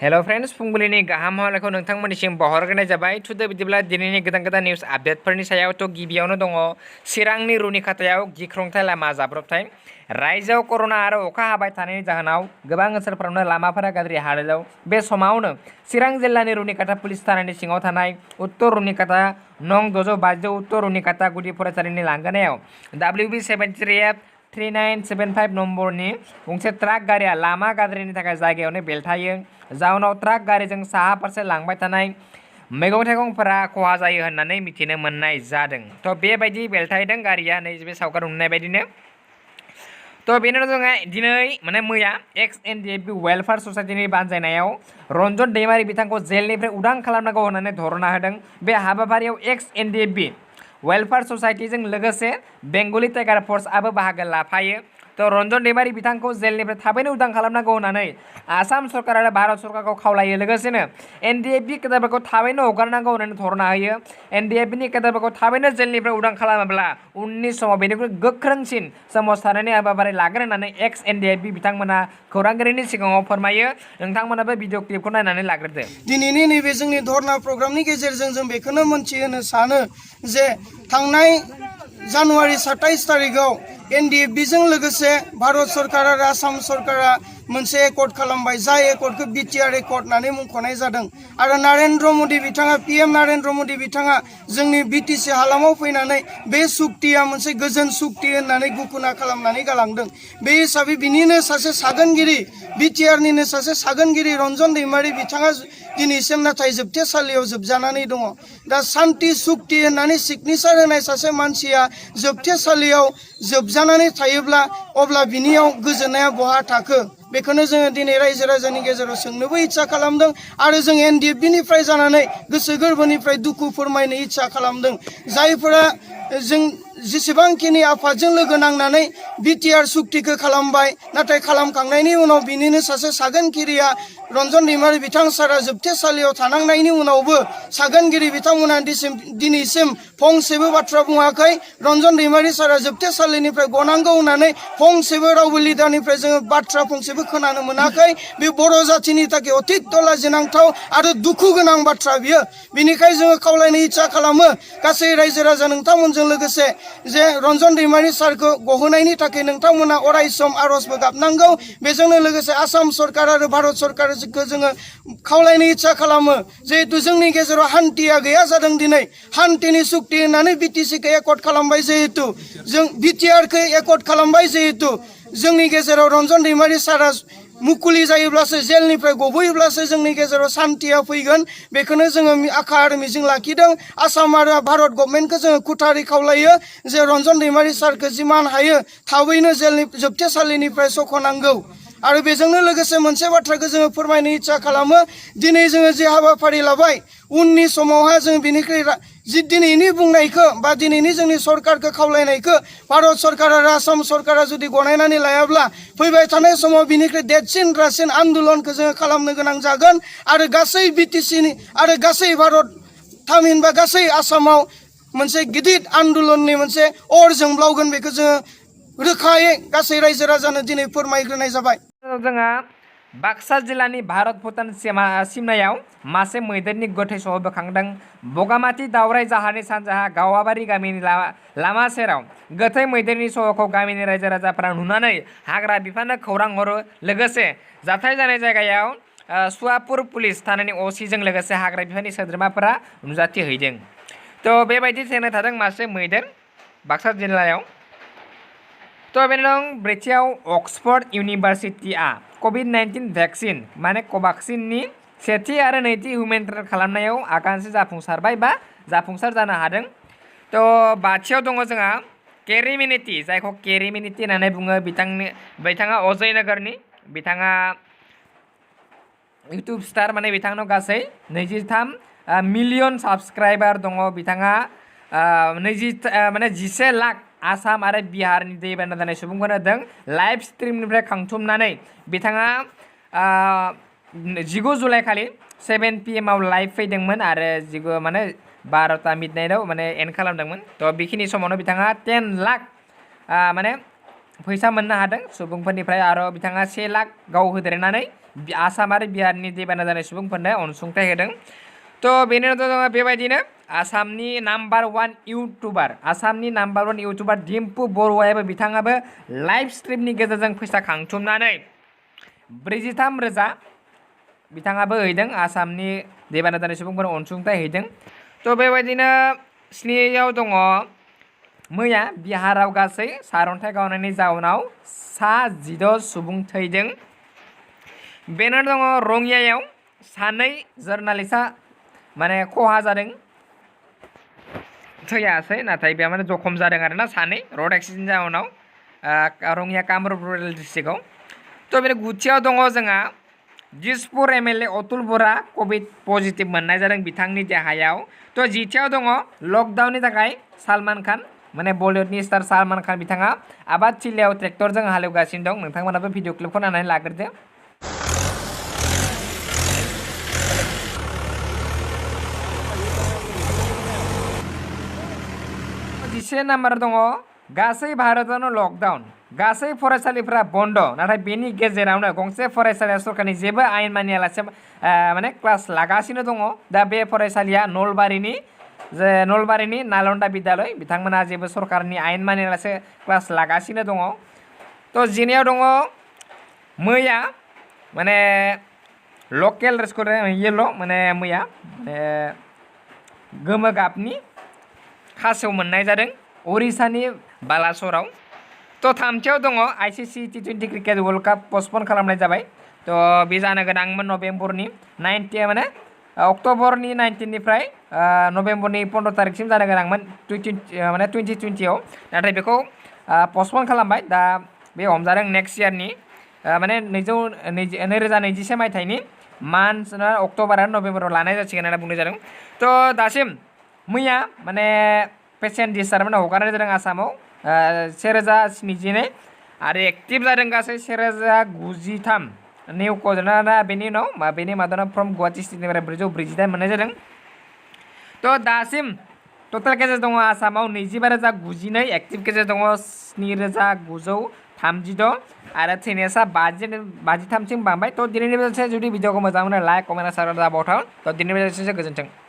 Hello friends फुंबिलिनि गाहाम हामलायनायखौ नोंथांमोननिसिम बावहरग्रोनाय जाबाय थुदो बिदिब्ला दिनैनि गोदान निउस आपडेटफोरनि सायावथ' गिबियावनो दङ चिरांनि रुनिखातायाव गिख्रंथाय लामा जाब्रबथाय रायजोआव कर'ना आरो अखा हाबाय थानायनि जाहोनाव गोबां ओनसोलफोरावनो लामाफोरा गाज्रि हालोदाव बे समावनो चिरां जिल्लानि रुनिखाता पुलिस थानानि सिङाव थानाय उत्तर रुनिखाता नं 650 उत्तर रुनिखाता गुदि फरायसालिनि लांगोनायाव WB73F 3975 नम्बरनि गंसे ट्राक गारिया लामा गाज्रिनि थाखाय जायगायावनो बेलथायो जाउनाव ट्राक गारिजों साहा फारसे लांबाय थानाय मैगं थाइगंफोरा खहा जायो होननानै मिथिनो मोननाय जादों। थ' बेबायदि बेलथायदों गारिया नैबे सावगारि नुनाय बायदिनो। थ' बेनो जोङो दिनै माने मैया XNDF वेलफेयार ससाइटिनि बानजायनायाव रन्जन दैमारि बिथांखौ जेलनिफ्राय उदां खालामनांगौ होननानै धरना होदों। बे हाबाफारियाव XNDF वेलफेयार ससाइटिजों लोगोसे बेंगली टाइगार फर्सआबो बाहागो लाफायो। थ' रन्जन दैमारि बिथांखौ जेलनिफ्राय थाबैनो उदां खालामनांगौ होननानै आसाम सरकार आरो भारत सरकारखौ खावलायो। लोगोसेनो NDFB केडारफोरखौ थाबैनो हगारनांगौ होननानै धरना होयो। NDFBनि केडारफोरखौ थाबैनो जेलनिफ्राय उदां खालामाब्ला उननि समाव बेनिख्रुइ गोख्रोंसिन सोमावसारनायनि हाबाफारि लागोन होननानै XNDFB बिथांमोना खौरांगिरिनि सिगाङाव फोरमायो। नोंथांमोनाबो भिडिअ क्लिपखौ नायनानै लाग्रोदो। दिनैनि नैबे जोंनि धरना प्रग्रामनि गेजेरजों जों बेखौनो मोनथिहोनो सानो जे थांनाय जानुवारि 27 तारिखआव NDFBजों लोगोसे भारत सरकार आरो आसाम सरकारा मोनसे एकर्ड खालामबाय जाय एकर्डखौ BTR एकर्ड होननानै मुंख'नाय जादों आरो नरेन्द्र मदि बिथाङा PM नरेन्द्र मदि बिथाङा जोंनि BTC हालामाव फैनानै बे सुक्तिया मोनसे गोजोन सुक्ति होननानै घोषणा खालामनानै गालांदों। बे हिसाबै बिनिनो सासे सागोनगिरि BTRनिनो सासे सागोनगिरि रन्जन दैमारि बिथाङा दिनैसिम नाथाय जोबथेसालियाव जोबजानानै दङ। दा सान्ति सुक्ति होननानै सिगनेचार होनाय सासे मानसिया जोबथेसालियाव जोबजानानै थायोब्ला अब्ला बिनियाव गोजोननाया बहा थाखो बेखौनो जोङो दिनै रायजो राजानि गेजेराव सोंनोबो इच्छा खालामदों आरो जों NDFBनिफ्राय जानानै गोसो गोरबोनिफ्राय दुखु फोरमायनो इच्छा खालामदों। जायफोरा जों जेसेबांखिनि आफादजों लोगो नांनानै BTR सुक्तिखौ खालामबाय नाथाय खालामखांनायनि उनाव बिनिनो सासे सागोनगिरिया रन्जन दैमारि बिथां सारा जोबथेसालियाव थानांनायनि उनावबो सागोनगिरि बिथांमोना दिनैसिम फंसेबो बाथ्रा बुङाखै। रन्जन दैमारि सारा जोबथेसालिनिफ्राय गनांगौ होननानै फंसेबो रावबो लिडारनिफ्राय जोङो बाथ्रा फंसेबो खोनानो मोनाखै। बे बर' जाथिनि थाखाय अतित लाजिनांथाव आरो दुखु गोनां बाथ्रा बियो। बिनिखाय जोङो खावलायनो इच्छा खालामो गासै रायजो राजा नोंथांमोनजों लोगोसे जे रन्जन दैमारि सारखौ गहोनायनि थाखाय नोंथांमोना अरायसम आर'जबो गाबनांगौ। बेजोंनो लोगोसे आसाम सरकार आरो भारत सरकारखौ जोङो खावलायनो इच्छा खालामो जिहेतु जोंनि गेजेराव हान्थिया गैया जादों। दिनै हान्थिनि सुक्ति होननानै BTCखौ एकर्ड खालामबाय जिहेतु जों BTRखौ एकर्ड खालामबाय जिहेतु जोंनि गेजेराव रन्जन दैमारि सारा मुकुलि जायोब्लासो जेलनिफ्राय गबोयोब्लासो जोंनि गेजेराव सान्थिया फैगोन। बेखौनो जोङो आखा आरो मिजिं लाखिदों। आसाम आरो भारत गभर्नमेन्टखौ जोङो खुथारि खावलायो जे रन्जन दैमारि सारखौ जिमान हायो थाबैनो जेलनि जोबथेसालिनिफ्राय सख'नांगौ। आरो बेजोंनो लोगोसे मोनसे बाथ्राखौ जोङो फोरमायनो इच्छा खालामो दिनै जोङो जे हाबाफारि लाबाय उननि समावहा जों बिनिख्रुइ दिनैनि बुंनायखौ बा दिनैनि जोंनि सरकारखौ खावलायनायखौ भारत सरकार आरो आसाम सरकारा जुदि गनायनानै लायाब्ला फैबाय थानाय समाव बिनिख्रुइ देरसिन रासिन आन्दोलनखौ जोङो खालामनो गोनां जागोन आरो गासै BTCनि आरो गासै भारत थामहिनबा गासै आसामाव मोनसे गिदिर आन्दोलननि मोनसे अर जोंब्लावगोन बेखौ जोङो रोखायै गासै रायजो राजानो दिनै फोरमायग्रोनाय जाबाय। जोंहा बाक्सा जिल्लानि भारत भुटान सिमनायाव मासे मैदेरनि गोथै सह बोखांदों। बगामाथि दावराय जाहारनि सानजाहा गावाबारि गामिनि लामा सेराव गोथै मैदेरनि सहखौ गामिनि रायजो राजाफोरा नुनानै हाग्रा बिफाननो खौरां हरो। लोगोसे जाथाय जानाय जायगायाव सुवापुर पुलिस थानायनि OCजों लोगोसे हाग्रा बिफाननि सोद्रोमाफोरा नुजाथिहैदों। थ' बेबायदि थेंना थादों मासे मैदेर बाक्सा जिल्लायाव। थ' बेनि दं ब्रैथियाव अक्सफर्ड इउनिभारसिटिआ COVID-19 भेक्सिन माने कभाक्सिननि सेथि आरो नैथि हिउमेन ट्रायल खालामनायाव आगानसे जाफुंसारबाय बा जाफुंसार जानो हादों। थ' बाथियाव दङ जोंहा केरिमिनिटि जायखौ केरिमिनिटि होननानै बुङो। बिथाङा अजय नगरनि बिथाङा इउटुब स्टार माने बिथांनाव गासै 23 मिलियन साबस्क्राइबार दङ। बिथाङा 11 लाख आसाम आरो बिहारनि दैबाना जानाय सुबुंफोरनो होदों लाइभ स्ट्रिमनिफ्राय खांथुमनानै बिथाङा 19 जुलाइ खालि 7 PM आव लाइभ फैदोंमोन आरो 12टा मिडनाइटआव एन्ड खालामदोंमोन। थ' बेखिनि समावनो बिथाङा 10 लाख फैसा मोननो हादों सुबुंफोरनिफ्राय आरो बिथाङा 1 लाख गाव होदेरनानै आसाम आरो बिहारनि दैबाना जानाय सुबुंफोरनो अनसुंथाइ होदों। थ' बेनि उनाव दङ बेबायदिनो आसामनि नाम्बार 1 इउटुबार डिम्पु बरुवायाबो बिथाङाबो लाइभ स्ट्रिमनि गेजेरजों फैसा खांथुमनानै 43,000 बिथाङाबो हैदों आसामनि दैबाना जानाय सुबुंफोरनो अनसुंथाइ हैदों। थ' बेबायदिनो 7आव दङ मैया बिहाराव गासै सारअन्थाइ गावनायनि जाउनाव 16 सुबुं थैदों। बेनो दङ रङियायाव 2 जार्नालिस्टआ माने खहा जादों, थैयासै नाथाय बे माने जखम जादों आरोना 2 रड एक्सिडेन्ट जाउनाव रङिया कामरुप रुरेल डिस्ट्रिक्टआव। थ' बे 9थियाव दङ जोंहा दिसपुर MLA अतुल बरा कभिड पजिटिभ मोननाय जादों बिथांनि देहायाव। थ' 10थियाव दङ लकडाउननि थाखाय सलमान खान माने बलिउडनि स्टार सलमान खान बिथाङा आबाद थिलियाव ट्रेक्टरजों हालेवगासिनो दं। नोंथांमोनाबो भिडिअ क्लिपखौ नायनानै लाग्रोदो। 11 नाम्बार दङ गासै भारतावनो लकडाउन, गासै फरायसालिफोरा बन्द, नाथाय बेनि गेजेरावनो गंसे फरायसालिया सरकारनि जेबो आयेन मानियालासे माने क्लास लागासिनो दङ। दा बे फरायसालिया नलबारिनि नालन्दा बिद्यालय, बिथांमोना जेबो सरकारनि आयेन मानियालासे क्लास लागासिनो दङ। थ' 12आव दङ मैया माने लकेल रेस्टुरेन्ट येल' माने मैया गोमो गाबनि खासेव मोननाय जादों उरिसानि बालासराव। थ' 3थियाव दङ ICC T20 cricket world cup पस्टपन खालामनाय जाबाय। थ' बे जानो गोनांमोन नभेम्बरनि 19 माने अक्ट'बरनि 19निफ्राय नभेम्बरनि 15 तारिखसिम जानो गोनांमोन 2020आव, नाथाय बेखौ पस्टपन खालामबाय। दा बे हमजादों नेक्स्ट इयारनि माने 2021 मायथाइनि मार्च अक्ट'बर आरो नभेम्बराव लानाय जासिगोन होनना बुंनाय जादों। थ' दासिम मैया माने पेसेन्ट डिसचार्ज हगारनाय जादों आसामाव 1072 आरो एक्टिभ जादों गासै 1093 निउ कजना। बेनि उनाव बेनि मादाव फ्रम गुवाहाटि स्टेटनिफ्राय 448 मोननाय जादों। थ' दासिम टटेल केसेस दङ आसामाव 25,092, एक्टिभ केसेस दङ 7,936 आरो थैनाया 53सिम बांबाय। थ' दिनैनि बेलासे जुदि भिडिअखौ मोजां मोनो लाइक कमेन्ट आरो साबस्क्राइब दाबावथाव। थ' दिनैनि बेलासे गोजोन्थों।